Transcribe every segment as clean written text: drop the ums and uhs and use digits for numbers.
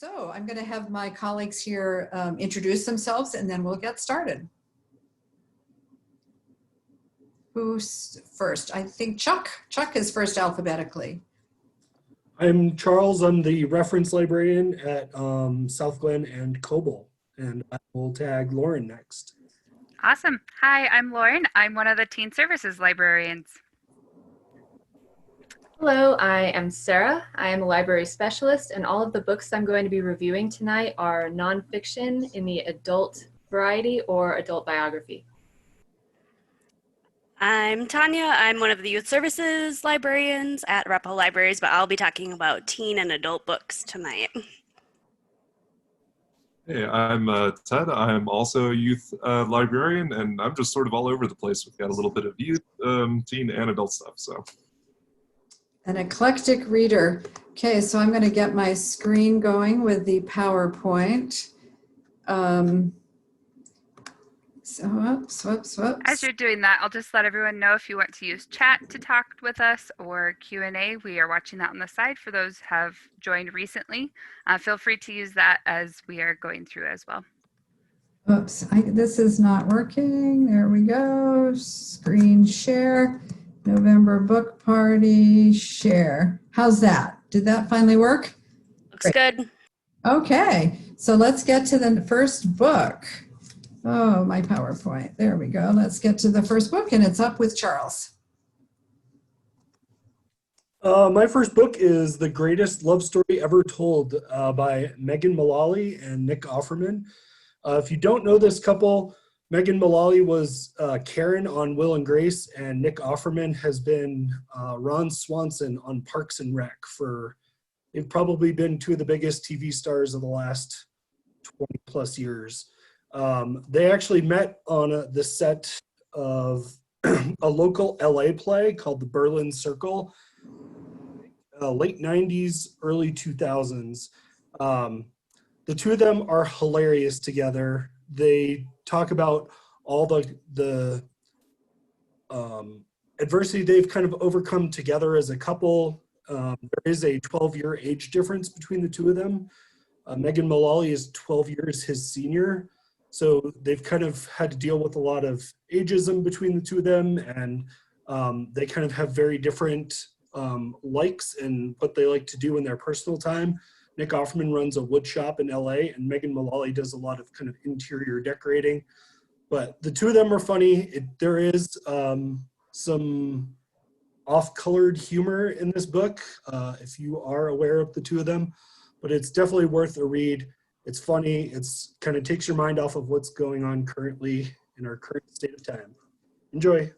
So I'm going to have my colleagues here introduce themselves and then we'll get started. Who's first? I think Chuck. Chuck is first alphabetically. I'm Charles. I'm the reference librarian at South Glen and Coble, and I will tag Lauren next. Awesome. Hi, I'm Lauren. I'm one of the teen services librarians. Hello, I am Sarah. I am a library specialist, and all of the books I'm going to be reviewing tonight are nonfiction in the adult variety or adult biography. I'm Tanya. I'm one of the youth services librarians at Arapahoe Libraries, but I'll be talking about teen and adult books tonight. Hey, I'm Ted. I'm also a youth librarian, and I'm just sort of all over the place. We've got a little bit of youth, teen, and adult stuff. So, An eclectic reader. Okay, so I'm going to get my screen going with the PowerPoint. Whoops. As you're doing that, I'll just let everyone know if you want to use chat to talk with us or Q&A. We are watching that on the side for those who have joined recently. Feel free to use that as we are going through as well. Oops, this is not working. There we go. Screen share. November book party share. How's that? Did that finally work? Looks good. Okay, so let's get to the first book. Oh, my PowerPoint. There we go. Let's get to the first book, and it's up with Charles. My first book is The Greatest Love Story Ever Told by Megan Mullally and Nick Offerman. If you don't know this couple, Megan Mullally was Karen on Will and Grace, and Nick Offerman has been Ron Swanson on Parks and Rec they've probably been two of the biggest TV stars of the last 20 plus years. They actually met on the set of a local LA play called The Berlin Circle, late 90s, early 2000s. The two of them are hilarious together. They talk about all the adversity they've kind of overcome together as a couple. There is a 12-year age difference between the two of them. Megan Mullally is 12 years his senior. So they've kind of had to deal with a lot of ageism between the two of them, and they kind of have very different likes and what they like to do in their personal time. Nick Offerman runs a wood shop in LA, and Megan Mullally does a lot of kind of interior decorating. But the two of them are funny. There is some off-colored humor in this book, if you are aware of the two of them, but it's definitely worth a read. It's funny. It's kind of takes your mind off of what's going on currently in our current state of time. Enjoy.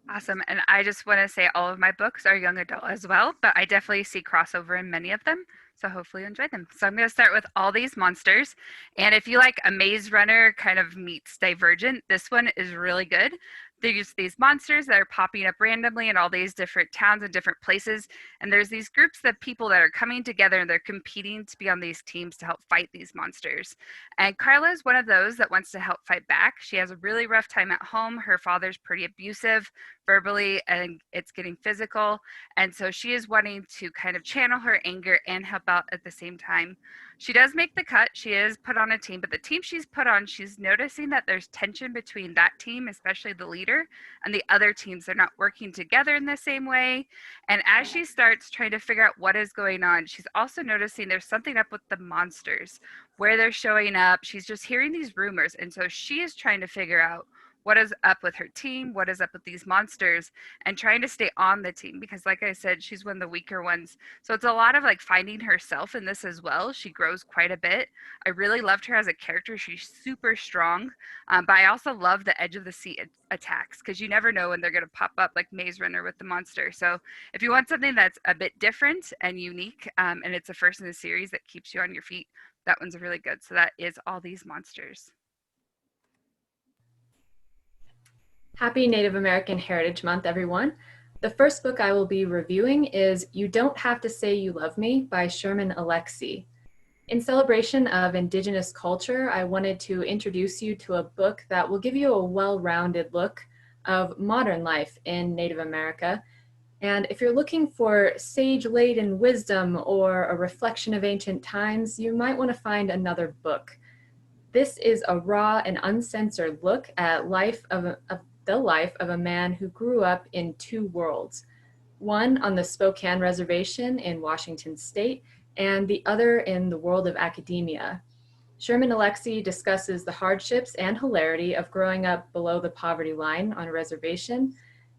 Awesome. And I just want to say all of my books are young adult as well, but I definitely see crossover in many of them. So hopefully you enjoy them. So I'm going to start with All These Monsters. And if you like a Maze Runner kind of meets Divergent, this one is really good. There's these monsters that are popping up randomly in all these different towns and different places. And there's these groups of people that are coming together and they're competing to be on these teams to help fight these monsters. And Carla is one of those that wants to help fight back. She has a really rough time at home. Her father's pretty abusive verbally, and it's getting physical. And so she is wanting to kind of channel her anger and help out at the same time. She does make the cut. She is put on a team, but the team she's put on, she's noticing that there's tension between that team, especially the leader, and the other teams. They're not working together in the same way. And as she starts trying to figure out what is going on, she's also noticing there's something up with the monsters, where they're showing up. She's just hearing these rumors. And so she is trying to figure out what is up with her team, what is up with these monsters, and trying to stay on the team because, like I said, she's one of the weaker ones. So it's a lot of like finding herself in this as well. She grows quite a bit. I really loved her as a character. She's super strong, but I also love the edge of the seat attacks because you never know when they're going to pop up like Maze Runner with the monster. So if you want something that's a bit different and unique, and it's a first in the series that keeps you on your feet, that one's really good. So that is All These Monsters. Happy Native American Heritage Month, everyone. The first book I will be reviewing is You Don't Have to Say You Love Me by Sherman Alexie. In celebration of Indigenous culture, I wanted to introduce you to a book that will give you a well-rounded look of modern life in Native America And if you're looking for sage-laden wisdom or a reflection of ancient times, you might want to find another book. This is a raw and uncensored look at the life of a man who grew up in two worlds, one on the Spokane Reservation in Washington State, and the other in the world of academia. Sherman Alexie discusses the hardships and hilarity of growing up below the poverty line on a reservation.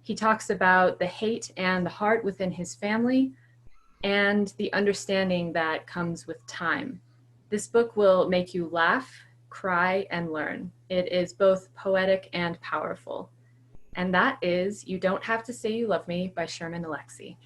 He talks about the hate and the heart within his family and the understanding that comes with time. This book will make you laugh, cry, and learn. It is both poetic and powerful. And that is You Don't Have to Say You Love Me by Sherman Alexie.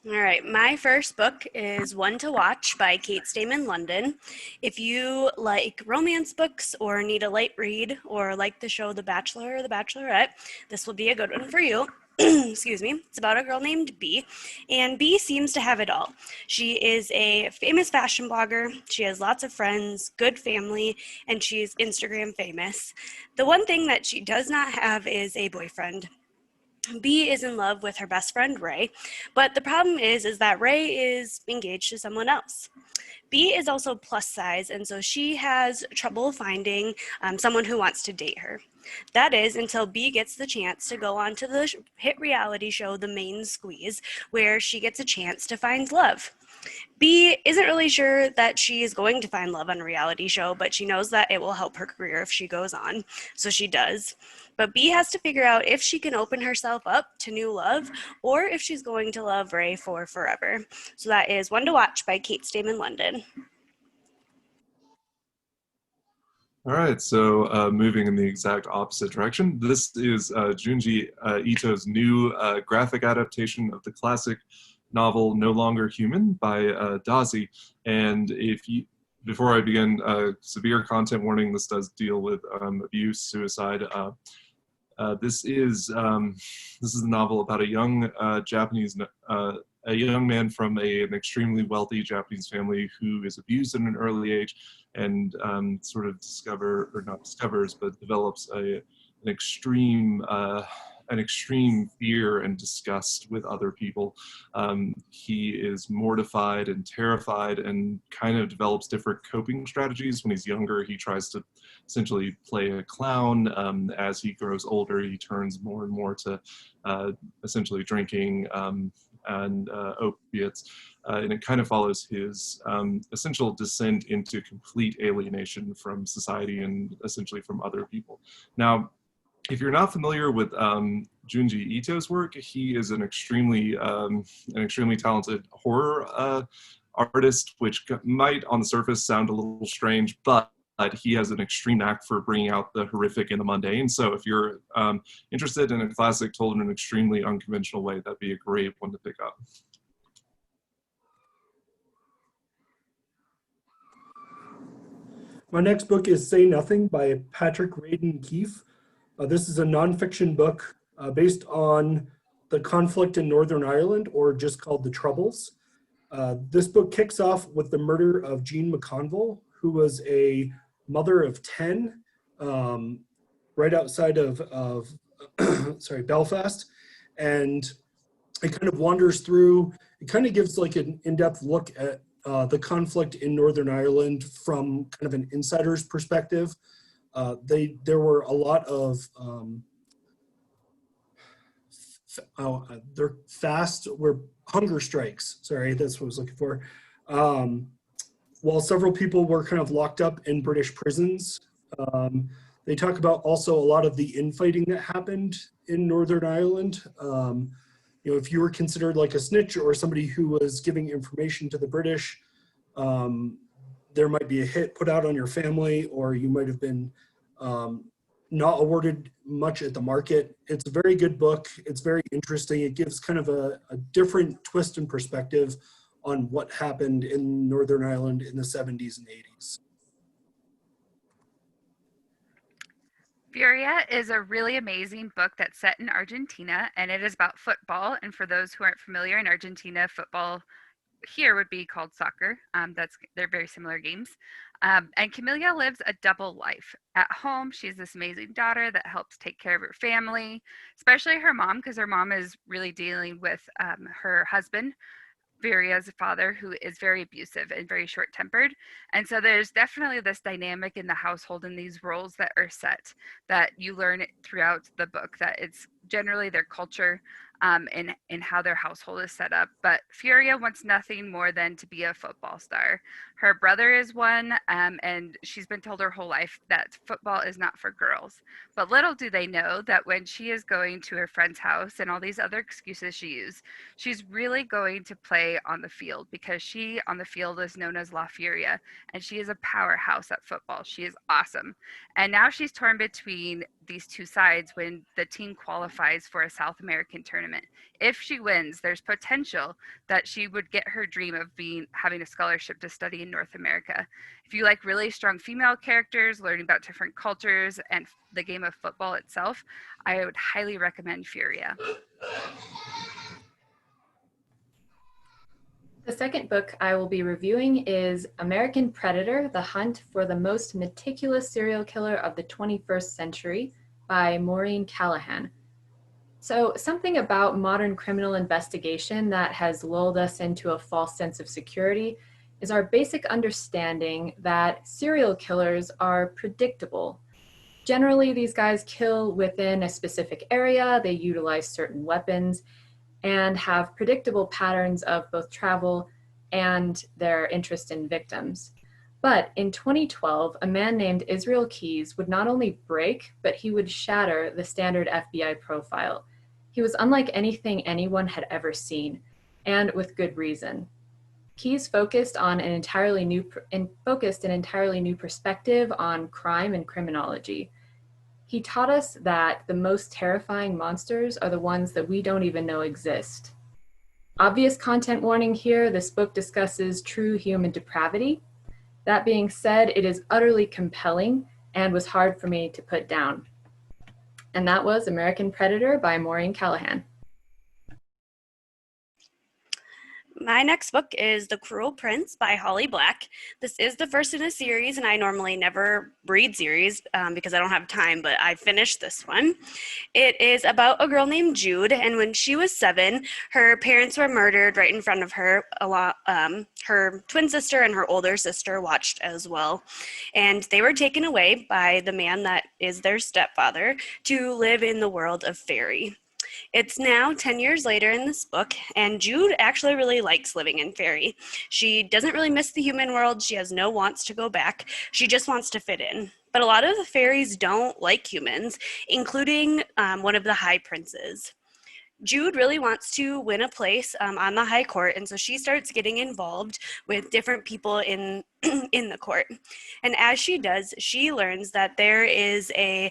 All right, my first book is One to Watch by Kate Stayman London. If you like romance books or need a light read or like the show The Bachelor or The Bachelorette, this will be a good one for you. Excuse me. It's about a girl named Bee, and Bee seems to have it all. She is a famous fashion blogger. She has lots of friends, good family, and she's Instagram famous. The one thing that she does not have is a boyfriend. Bee is in love with her best friend, Ray, but the problem is that Ray is engaged to someone else. Bee is also plus size, and so she has trouble finding someone who wants to date her. That is until Bee gets the chance to go on to the hit reality show, The Main Squeeze, where she gets a chance to find love. Bee isn't really sure that she is going to find love on a reality show, but she knows that it will help her career if she goes on, so she does. But Bee has to figure out if she can open herself up to new love or if she's going to love Ray for forever. So that is One to Watch by Kate Stayman London. All right, so moving in the exact opposite direction, this is Junji Ito's new graphic adaptation of the classic novel No Longer Human by Dazi. And before I begin, severe content warning, this does deal with abuse, suicide. This is a novel about a young a young man from an extremely wealthy Japanese family who is abused at an early age and sort of develops an extreme fear and disgust with other people. He is mortified and terrified and kind of develops different coping strategies. When he's younger, he tries to essentially play a clown. As he grows older, he turns more and more to essentially drinking and opiates. And it kind of follows his essential descent into complete alienation from society and essentially from other people. Now, if you're not familiar with Junji Ito's work, he is an extremely talented horror artist, which might on the surface sound a little strange, but he has an extreme knack for bringing out the horrific and the mundane. So if you're interested in a classic told in an extremely unconventional way, that'd be a great one to pick up. My next book is Say Nothing by Patrick Radden Keefe. This is a nonfiction book based on the conflict in Northern Ireland, or just called The Troubles. This book kicks off with the murder of Jean McConville, who was a mother of 10 right outside of Belfast. And it kind of wanders through, it kind of gives like an in-depth look at the conflict in Northern Ireland from kind of an insider's perspective. There were a lot of hunger strikes. Sorry, that's what I was looking for. While several people were kind of locked up in British prisons, they talk about also a lot of the infighting that happened in Northern Ireland. You know, if you were considered like a snitch or somebody who was giving information to the British, there might be a hit put out on your family, or you might have been not awarded much at the market. It's a very good book. It's very interesting. It gives kind of a different twist and perspective on what happened in Northern Ireland in the 70s and 80s. Furia is a really amazing book that's set in Argentina, and it is about football. And for those who aren't familiar, in Argentina, football here would be called soccer. They're very similar games. And Camellia lives a double life. At home, she's this amazing daughter that helps take care of her family, especially her mom, because her mom is really dealing with her husband, Furia's father, who is very abusive and very short tempered. And so there's definitely this dynamic in the household and these roles that are set that you learn throughout the book, that it's generally their culture in how their household is set up. But Furia wants nothing more than to be a football star. Her brother is one, and she's been told her whole life that football is not for girls. But little do they know that when she is going to her friend's house and all these other excuses she uses, she's really going to play on the field, because she on the field is known as La Furia, and she is a powerhouse at football. She is awesome. And now she's torn between these two sides when the team qualifies for a South American tournament. If she wins, there's potential that she would get her dream of having a scholarship to study in North America. If you like really strong female characters, learning about different cultures and the game of football itself, I would highly recommend Furia. The second book I will be reviewing is American Predator: The Hunt for the Most Meticulous Serial Killer of the 21st Century by Maureen Callahan. So, something about modern criminal investigation that has lulled us into a false sense of security is our basic understanding that serial killers are predictable. Generally, these guys kill within a specific area, they utilize certain weapons, and have predictable patterns of both travel and their interest in victims. But in 2012, a man named Israel Keyes would not only break, but he would shatter the standard FBI profile. He was unlike anything anyone had ever seen, and with good reason. Keyes focused an entirely new perspective on crime and criminology. He taught us that the most terrifying monsters are the ones that we don't even know exist. Obvious content warning here, this book discusses true human depravity. That being said, it is utterly compelling and was hard for me to put down. And that was American Predator by Maureen Callahan. My next book is The Cruel Prince by Holly Black. This is the first in a series, and I normally never read series because I don't have time, but I finished this one. It is about a girl named Jude, and when she was 7, her parents were murdered right in front of her. Her twin sister and her older sister watched as well, and they were taken away by the man that is their stepfather to live in the world of fairy. It's now 10 years later in this book, and Jude actually really likes living in fairy. She doesn't really miss the human world. She has no wants to go back. She just wants to fit in. But a lot of the fairies don't like humans, including one of the high princes. Jude really wants to win a place on the high court, and so she starts getting involved with different people in the court. And as she does, she learns that there is a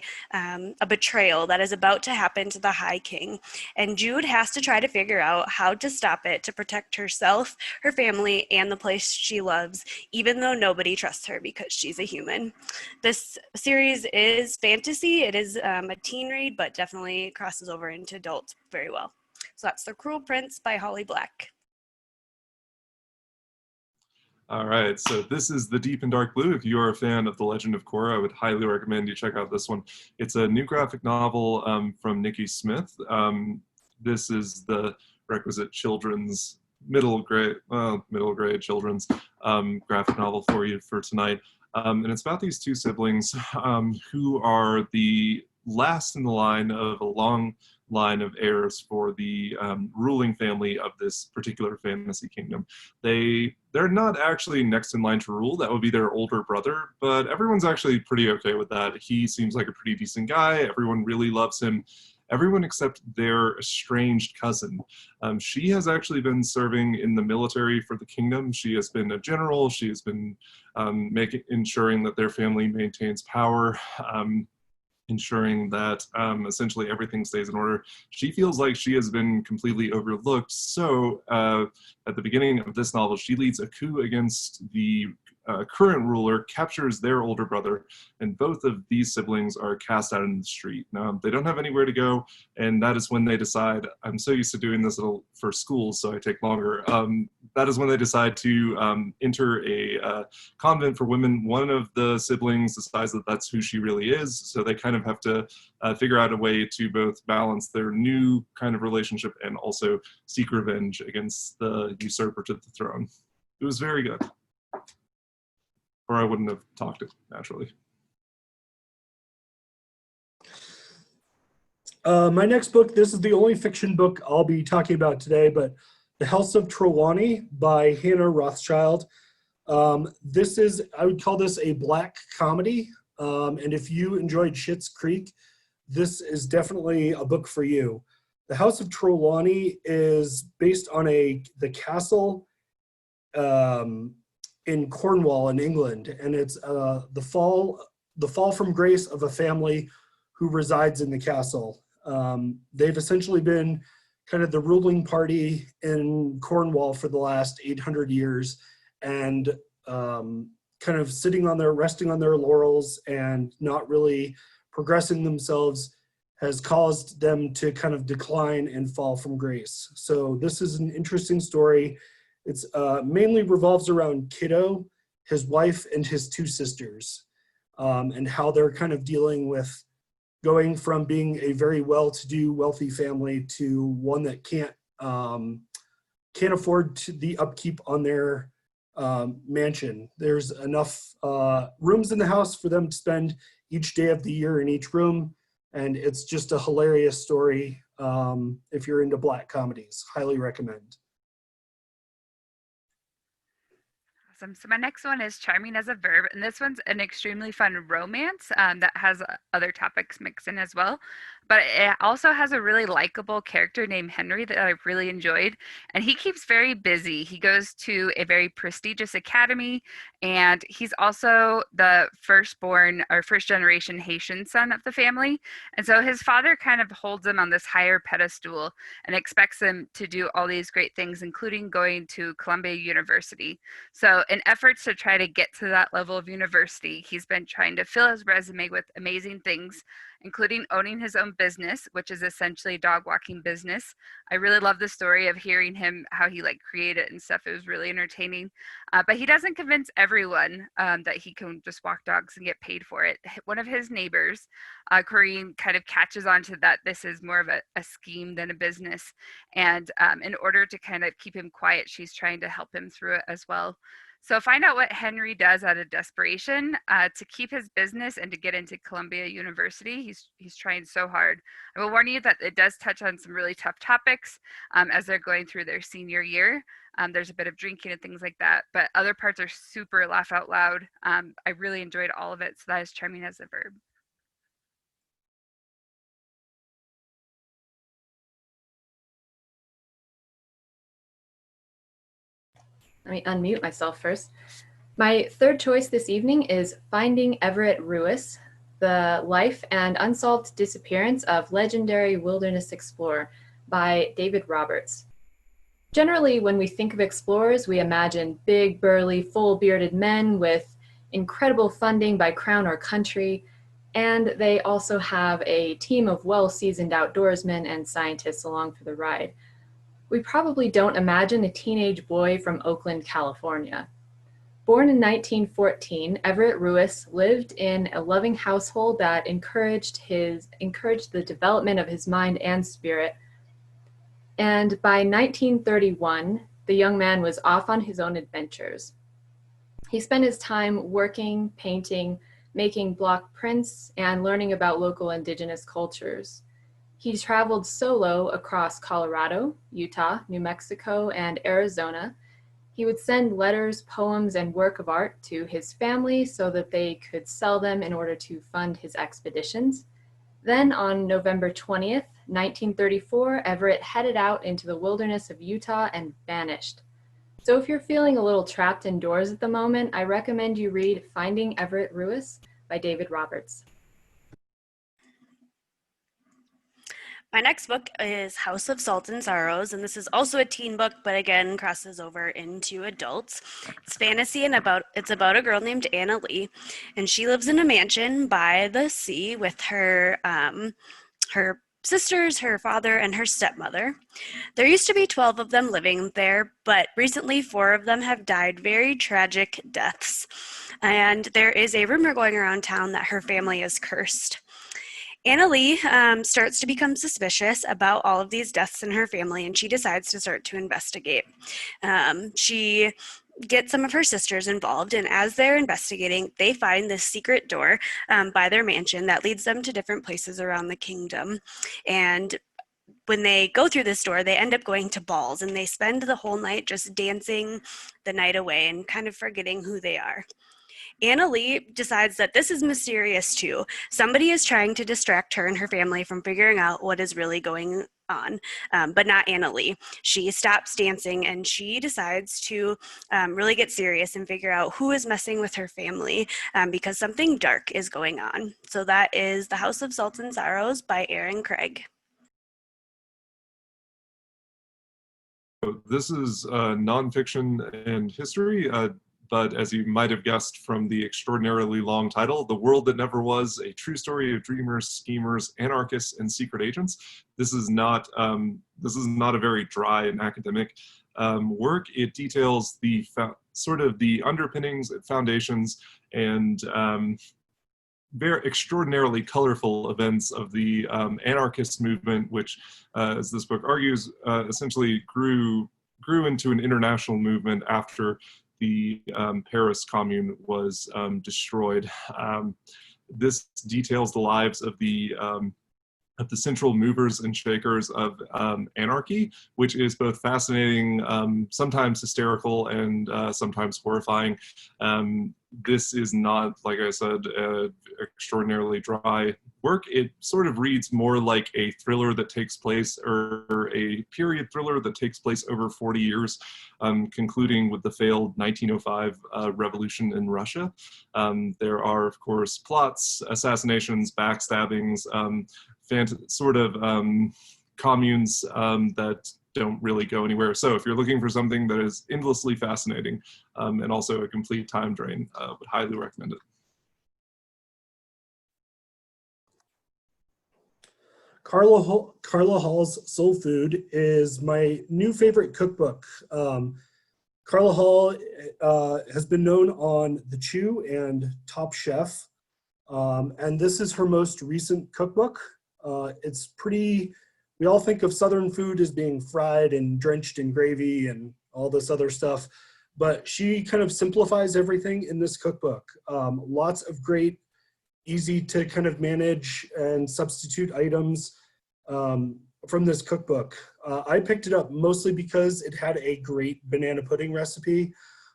betrayal that is about to happen to the High King, and Jude has to try to figure out how to stop it to protect herself, her family, and the place she loves, even though nobody trusts her because she's a human. This series is fantasy. It is a teen read, but definitely crosses over into adults very well. So that's The Cruel Prince by Holly Black. All right, so this is The Deep and Dark Blue. If you are a fan of The Legend of Korra, I would highly recommend you check out this one. It's a new graphic novel from Nikki Smith. This is the requisite children's middle grade children's graphic novel for you for tonight. And it's about these two siblings who are the last in the line of a long line of heirs for the ruling family of this particular fantasy kingdom. They're not actually next in line to rule. That would be their older brother, but everyone's actually pretty okay with that. He seems like a pretty decent guy. Everyone really loves him. Everyone except their estranged cousin. She has actually been serving in the military for the kingdom. She has been a general. She has been ensuring that their family maintains power, ensuring that essentially everything stays in order. She feels like she has been completely overlooked. So at the beginning of this novel, she leads a coup against the current ruler, captures their older brother, and both of these siblings are cast out in the street. Now, they don't have anywhere to go, and that is when they decide, I'm so used to doing this for school, so I take longer. that is when they decide to enter a convent for women. One of the siblings decides that that's who she really is, so they kind of have to figure out a way to both balance their new kind of relationship and also seek revenge against the usurper to the throne. It was very good. Or I wouldn't have talked it, naturally. My next book, this is the only fiction book I'll be talking about today, but The House of Tristani by Hannah Rothschild. This is, I would call this a black comedy. And if you enjoyed Schitt's Creek, this is definitely a book for you. The House of Trelawney is based on the castle in Cornwall in England, and it's the fall from grace of a family who resides in the castle. They've essentially been kind of the ruling party in Cornwall for the last 800 years, and kind of resting on their laurels and not really progressing themselves has caused them to kind of decline and fall from grace. So this is an interesting story. It's mainly revolves around Kiddo, his wife, and his two sisters, and how they're kind of dealing with going from being a very well-to-do, wealthy family to one that can't afford the upkeep on their mansion. There's enough rooms in the house for them to spend each day of the year in each room, and it's just a hilarious story. If you're into black comedies, highly recommend. Awesome. So my next one is Charming as a Verb, and this one's an extremely fun romance that has other topics mixed in as well. But it also has a really likable character named Henry that I really enjoyed, and he keeps very busy. He goes to a very prestigious academy, and he's also the firstborn or first generation Haitian son of the family. And so his father kind of holds him on this higher pedestal and expects him to do all these great things, including going to Columbia University. So in efforts to try to get to that level of university, he's been trying to fill his resume with amazing things, including owning his own business, which is essentially a dog walking business. I really love the story of hearing him, how he created it and stuff. It was really entertaining. But he doesn't convince everyone that he can just walk dogs and get paid for it. One of his neighbors, Corinne, kind of catches on to that this is more of a scheme than a business. And in order to kind of keep him quiet, she's trying to help him through it as well. So find out what Henry does out of desperation to keep his business and to get into Columbia University. He's trying so hard. I will warn you that it does touch on some really tough topics as they're going through their senior year. There's a bit of drinking and things like that, but other parts are super laugh out loud. I really enjoyed all of it, so that is Charming as a Verb. Let me unmute myself first. My third choice this evening is Finding Everett Ruiz, the life and unsolved disappearance of legendary wilderness explorer by David Roberts. Generally, when we think of explorers, we imagine big, burly, full-bearded men with incredible funding by crown or country, and they also have a team of well-seasoned outdoorsmen and scientists along for the ride. We probably don't imagine a teenage boy from Oakland, California. Born in 1914, Everett Ruiz lived in a loving household that encouraged the development of his mind and spirit. And by 1931, the young man was off on his own adventures. He spent his time working, painting, making block prints, and learning about local indigenous cultures. He traveled solo across Colorado, Utah, New Mexico, and Arizona. He would send letters, poems, and work of art to his family so that they could sell them in order to fund his expeditions. Then on November 20th, 1934, Everett headed out into the wilderness of Utah and vanished. So if you're feeling a little trapped indoors at the moment, I recommend you read Finding Everett Ruiz by David Roberts. My next book is House of Salt and Sorrows, and this is also a teen book, but again crosses over into adults. It's fantasy and it's about a girl named Anna Lee, and she lives in a mansion by the sea with her sisters, her father, and her stepmother. There used to be 12 of them living there, but recently 4 of them have died very tragic deaths. And there is a rumor going around town that her family is cursed. Anna Lee starts to become suspicious about all of these deaths in her family, and she decides to start to investigate. She gets some of her sisters involved, and as they're investigating, they find this secret door by their mansion that leads them to different places around the kingdom. And when they go through this door, they end up going to balls, and they spend the whole night just dancing the night away and kind of forgetting who they are. Anna Lee decides that this is mysterious too. Somebody is trying to distract her and her family from figuring out what is really going on, but not Anna Lee. She stops dancing and she decides to really get serious and figure out who is messing with her family because something dark is going on. So that is The House of Salt and Sorrows by Erin Craig. This is nonfiction and history. But as you might have guessed from the extraordinarily long title, The World That Never Was, a true story of dreamers, schemers, anarchists, and secret agents. This is not a very dry and academic work. It details the sort of the underpinnings, foundations, and very extraordinarily colorful events of the anarchist movement, which, as this book argues, essentially grew into an international movement after the Paris Commune was destroyed. This details the lives of the central movers and shakers of anarchy, which is both fascinating, sometimes hysterical, and sometimes horrifying. This is not, like I said, extraordinarily dry work. It sort of reads more like a thriller that takes place, or a period thriller that takes place over 40 years, concluding with the failed 1905 revolution in Russia. There are, of course, plots, assassinations, backstabbings, sort of communes that don't really go anywhere. So if you're looking for something that is endlessly fascinating and also a complete time drain, would highly recommend it. Carla Hall's Soul Food is my new favorite cookbook. Carla Hall has been known on The Chew and Top Chef, and this is her most recent cookbook. It's pretty, we all think of Southern food as being fried and drenched in gravy and all this other stuff, but she kind of simplifies everything in this cookbook. Lots of great, easy to kind of manage and substitute items from this cookbook. I picked it up mostly because it had a great banana pudding recipe,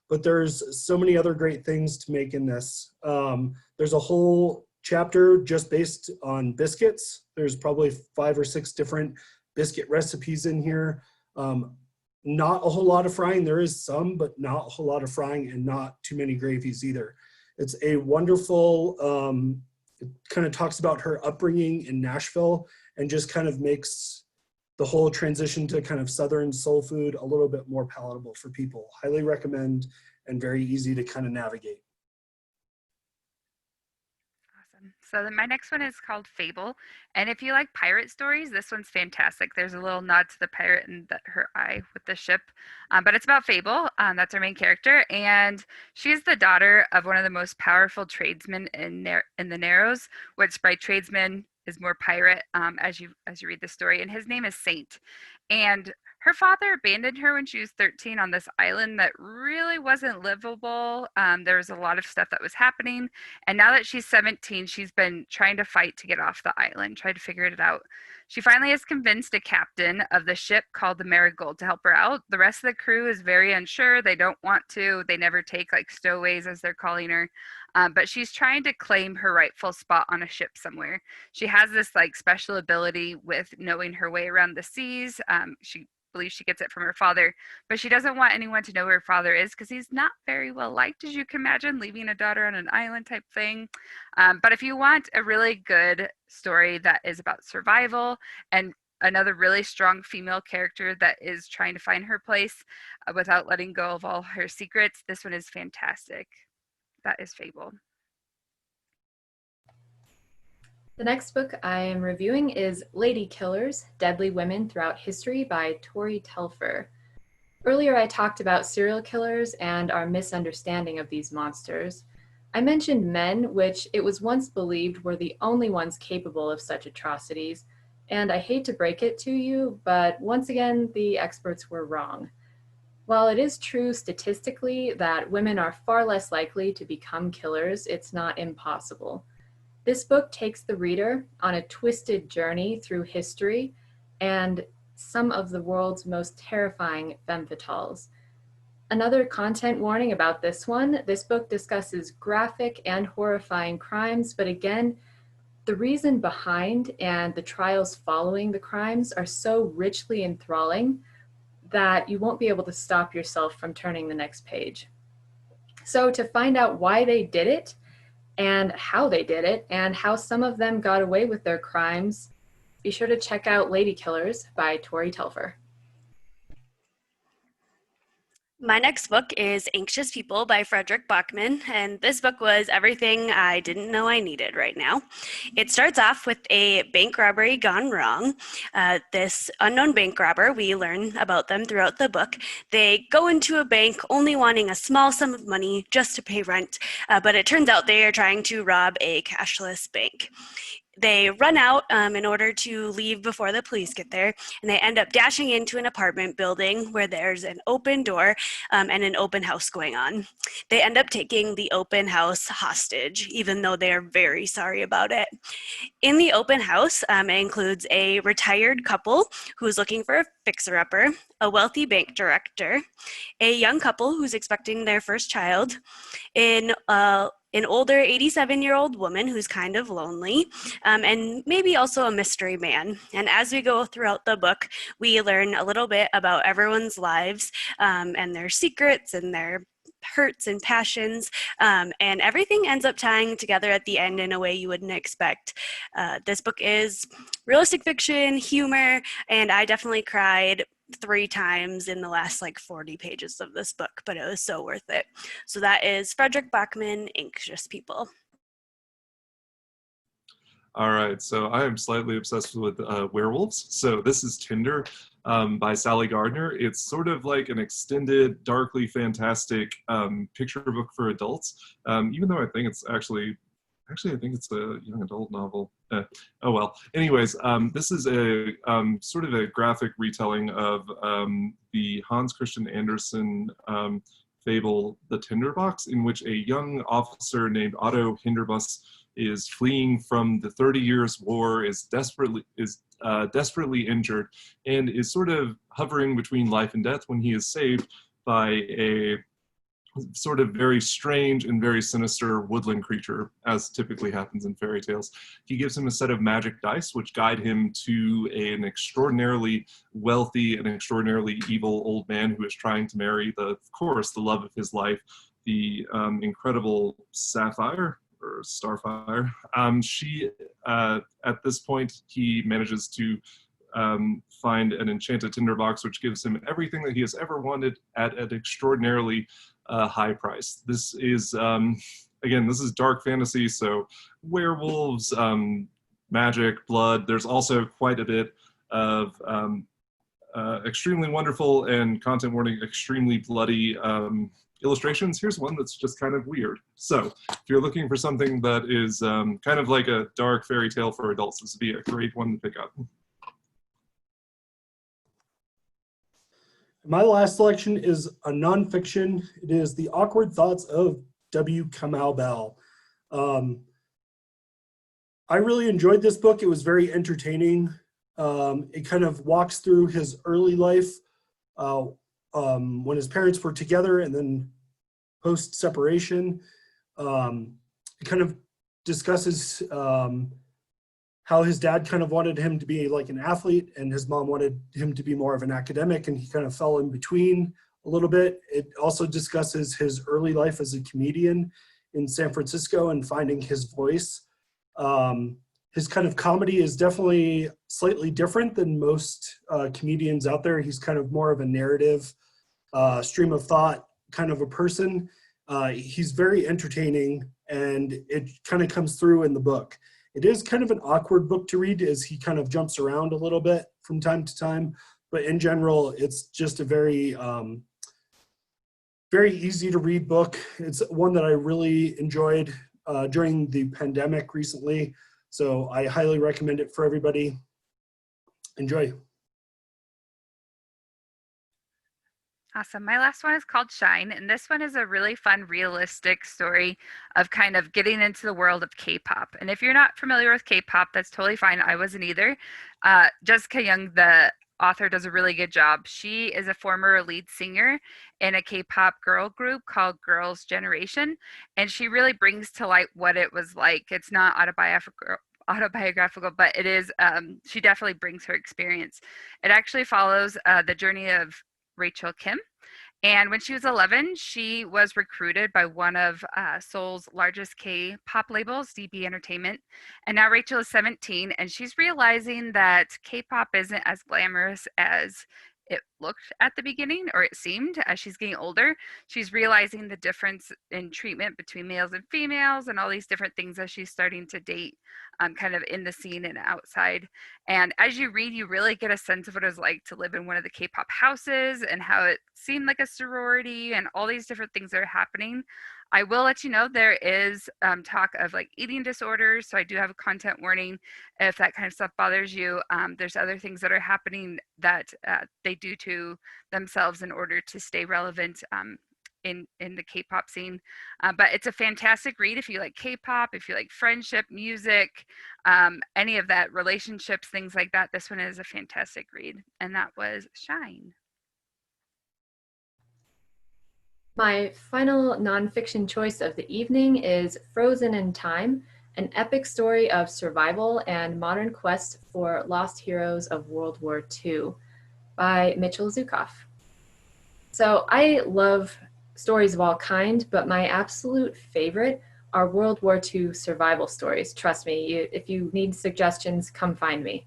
but there's so many other great things to make in this. There's a whole chapter just based on biscuits. There's probably 5 or 6 different biscuit recipes in here. Not a whole lot of frying. There is some, but not a whole lot of frying, and not too many gravies either. It's a wonderful, it kind of talks about her upbringing in Nashville and just kind of makes the whole transition to kind of Southern soul food a little bit more palatable for people. Highly recommend, and very easy to kind of navigate. So then my next one is called Fable. And if you like pirate stories, this one's fantastic. There's a little nod to the pirate and her eye with the ship. But it's about Fable. That's our main character. And she's the daughter of one of the most powerful tradesmen in the Narrows, which by tradesman is more pirate as you read the story. And his name is Saint. And her father abandoned her when she was 13 on this island that really wasn't livable. There was a lot of stuff that was happening. And now that she's 17, she's been trying to fight to get off the island, try to figure it out. She finally has convinced a captain of the ship called the Marigold to help her out. The rest of the crew is very unsure. They don't want to. They never take like stowaways, as they're calling her. But she's trying to claim her rightful spot on a ship somewhere. She has this like special ability with knowing her way around the seas. She believes she gets it from her father, but she doesn't want anyone to know who her father is because he's not very well liked, as you can imagine, leaving a daughter on an island type thing. But if you want a really good story that is about survival and another really strong female character that is trying to find her place without letting go of all her secrets, this one is fantastic. That is Fable. The next book I am reviewing is Lady Killers, Deadly Women Throughout History by Tori Telfer. Earlier I talked about serial killers and our misunderstanding of these monsters. I mentioned men, which it was once believed were the only ones capable of such atrocities, and I hate to break it to you, but once again, the experts were wrong. While it is true statistically that women are far less likely to become killers, it's not impossible. This book takes the reader on a twisted journey through history and some of the world's most terrifying femme fatales. Another content warning about this one, this book discusses graphic and horrifying crimes, but again, the reason behind and the trials following the crimes are so richly enthralling that you won't be able to stop yourself from turning the next page. So to find out why they did it, and how they did it, and how some of them got away with their crimes, be sure to check out Lady Killers by Tori Telfer. My next book is Anxious People by Frederick Bachman, and this book was everything I didn't know I needed right now. It starts off with a bank robbery gone wrong. This unknown bank robber, we learn about them throughout the book. They go into a bank only wanting a small sum of money just to pay rent, but it turns out they are trying to rob a cashless bank. They run out in order to leave before the police get there, and they end up dashing into an apartment building where there's an open door and an open house going on. They end up taking the open house hostage, even though they are very sorry about it. In the open house, it includes a retired couple who's looking for a fixer-upper, a wealthy bank director, a young couple who's expecting their first child, an older 87-year-old woman who's kind of lonely, and maybe also a mystery man. And as we go throughout the book, we learn a little bit about everyone's lives and their secrets and their hurts and passions, and everything ends up tying together at the end in a way you wouldn't expect. This book is realistic fiction, humor, and I definitely cried 3 times in the last 40 pages of this book, but it was so worth it. So that is Frederick Bachman, Anxious People. All right, so I am slightly obsessed with werewolves. So this is Tinder by Sally Gardner. It's sort of like an extended, darkly fantastic picture book for adults, even though I think it's actually I think it's a young adult novel. Oh well. Anyways, this is a sort of a graphic retelling of the Hans Christian Andersen fable, The Tinderbox, in which a young officer named Otto Hinderbus is fleeing from the 30 Years' War, is desperately injured, and is sort of hovering between life and death when he is saved by a sort of very strange and very sinister woodland creature, as typically happens in fairy tales. He gives him a set of magic dice, which guide him to an extraordinarily wealthy and extraordinarily evil old man who is trying to marry, of course, the love of his life, the incredible Sapphire, or Starfire. At this point, he manages to find an enchanted tinderbox, which gives him everything that he has ever wanted at an extraordinarily high price. This is, again, this is dark fantasy, so werewolves, magic, blood. There's also quite a bit of extremely wonderful and content warning, extremely bloody illustrations. Here's one that's just kind of weird. So if you're looking for something that is kind of like a dark fairy tale for adults, this would be a great one to pick up. My last selection is a nonfiction. It is The Awkward Thoughts of W. Kamau Bell. I really enjoyed this book. It was very entertaining. It kind of walks through his early life when his parents were together and then post-separation. It kind of discusses how his dad kind of wanted him to be like an athlete and his mom wanted him to be more of an academic, and he kind of fell in between a little bit. It also discusses his early life as a comedian in San Francisco and finding his voice. His kind of comedy is definitely slightly different than most comedians out there. He's kind of more of a narrative, stream of thought kind of a person. He's very entertaining, and it kind of comes through in the book. It is kind of an awkward book to read as he kind of jumps around a little bit from time to time, but in general, it's just a very, very easy to read book. It's one that I really enjoyed during the pandemic recently, so I highly recommend it for everybody. Enjoy. Awesome. My last one is called Shine, and this one is a really fun, realistic story of kind of getting into the world of K-pop. And if you're not familiar with K-pop, that's totally fine. I wasn't either. Jessica Young, the author, does a really good job. She is a former lead singer in a K-pop girl group called Girls' Generation, and she really brings to light what it was like. It's not autobiographical, but it is, she definitely brings her experience. It actually follows the journey of Rachel Kim. And when she was 11, she was recruited by one of Seoul's largest K-pop labels, DB Entertainment. And now Rachel is 17, and she's realizing that K-pop isn't as glamorous as it looked at the beginning, or it seemed. As she's getting older, she's realizing the difference in treatment between males and females and all these different things as she's starting to date kind of in the scene and outside. And as you read, you really get a sense of what it was like to live in one of the K-pop houses and how it seemed like a sorority and all these different things that are happening. I will let you know there is talk of like eating disorders, so I do have a content warning if that kind of stuff bothers you. There's other things that are happening that they do to themselves in order to stay relevant in the K-pop scene. But it's a fantastic read if you like K-pop, if you like friendship, music, any of that, relationships, things like that. This one is a fantastic read, and that was Shine. My final nonfiction choice of the evening is Frozen in Time, an epic story of survival and modern quest for lost heroes of World War II by Mitchell Zukoff. So I love stories of all kind, but my absolute favorite are World War II survival stories. Trust me, if you need suggestions, come find me.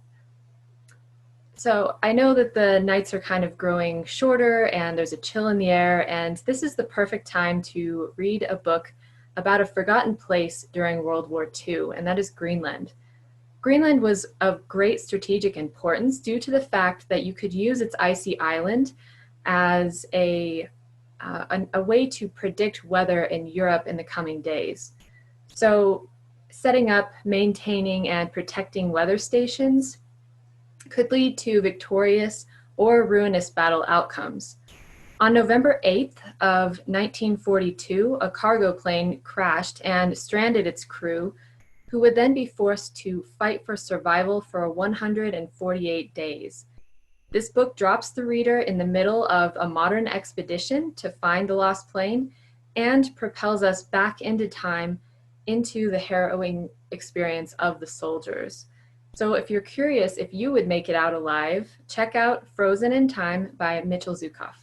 So I know that the nights are kind of growing shorter and there's a chill in the air, and this is the perfect time to read a book about a forgotten place during World War II, and that is Greenland. Greenland was of great strategic importance due to the fact that you could use its icy island as a way to predict weather in Europe in the coming days. So setting up, maintaining, and protecting weather stations could lead to victorious or ruinous battle outcomes. On November 8th of 1942, a cargo plane crashed and stranded its crew, who would then be forced to fight for survival for 148 days. This book drops the reader in the middle of a modern expedition to find the lost plane and propels us back into time into the harrowing experience of the soldiers. So if you're curious if you would make it out alive, check out Frozen in Time by Mitchell Zukoff.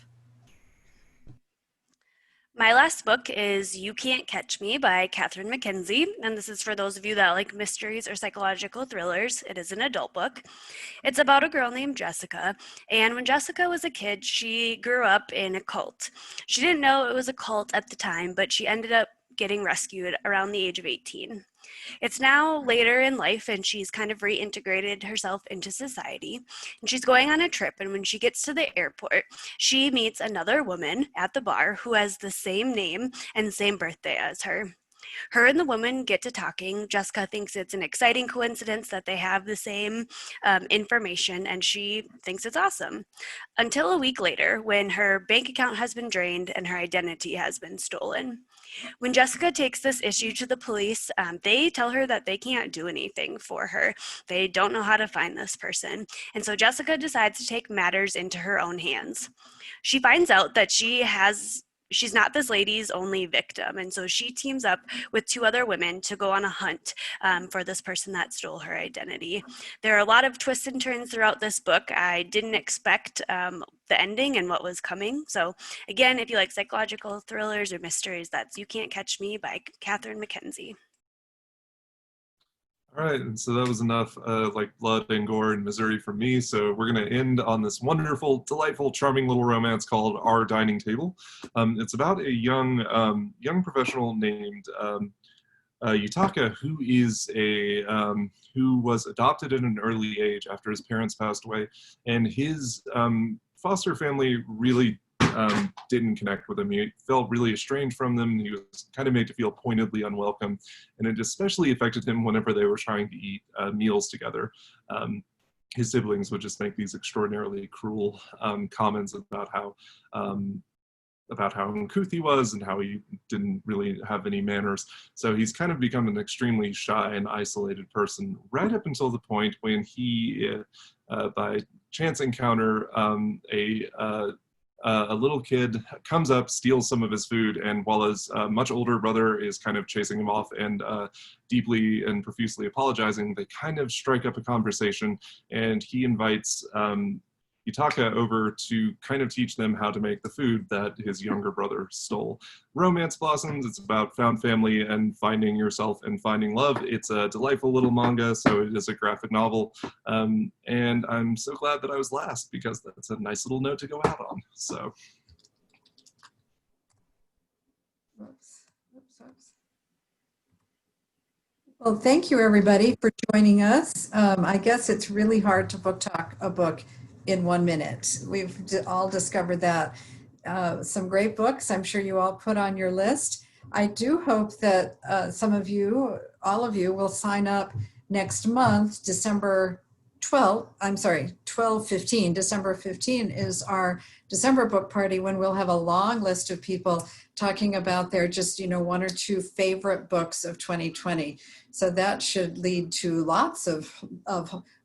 My last book is You Can't Catch Me by Catherine McKenzie, and this is for those of you that like mysteries or psychological thrillers. It is an adult book. It's about a girl named Jessica, and when Jessica was a kid, she grew up in a cult. She didn't know it was a cult at the time, but she ended up getting rescued around the age of 18. It's now later in life, and she's kind of reintegrated herself into society. And she's going on a trip, and when she gets to the airport, she meets another woman at the bar who has the same name and same birthday as her. Her and the woman get to talking. Jessica thinks it's an exciting coincidence that they have the same information, and she thinks it's awesome. Until a week later, when her bank account has been drained and her identity has been stolen. When Jessica takes this issue to the police, they tell her that they can't do anything for her. They don't know how to find this person. And so Jessica decides to take matters into her own hands. She finds out that she's not this lady's only victim. And so she teams up with two other women to go on a hunt for this person that stole her identity. There are a lot of twists and turns throughout this book. I didn't expect the ending and what was coming. So again, if you like psychological thrillers or mysteries, that's You Can't Catch Me by Catherine McKenzie. All right, and so that was enough like blood and gore and misery for me. So we're going to end on this wonderful, delightful, charming little romance called Our Dining Table. It's about a young professional named Yutaka, who is who was adopted at an early age after his parents passed away, and his foster family really didn't connect with him. He felt really estranged from them. He was kind of made to feel pointedly unwelcome, and it especially affected him whenever they were trying to eat meals together. His siblings would just make these extraordinarily cruel comments about how uncouth he was and how he didn't really have any manners. So he's kind of become an extremely shy and isolated person right up until the point when he, by chance encounter, a little kid comes up, steals some of his food, and while his much older brother is kind of chasing him off and deeply and profusely apologizing, they kind of strike up a conversation, and he invites Yutaka over to kind of teach them how to make the food that his younger brother stole. Romance blossoms. It's about found family and finding yourself and finding love. It's a delightful little manga, so it is a graphic novel. And I'm so glad that I was last because that's a nice little note to go out on. So. Oops. Well, thank you everybody for joining us. I guess it's really hard to book talk a book in 1 minute. We've all discovered that. Some great books I'm sure you all put on your list. I do hope that some of you, all of you, will sign up next month, December 12/15. December 15 is our December book party when we'll have a long list of people talking about their just, 1 or 2 favorite books of 2020. So that should lead to lots of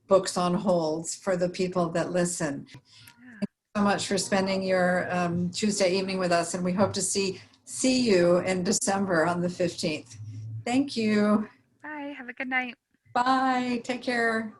books on holds for the people that listen. Thank you so much for spending your Tuesday evening with us, and we hope to see you in December on the 15th. Thank you. Bye. Have a good night. Bye. Take care.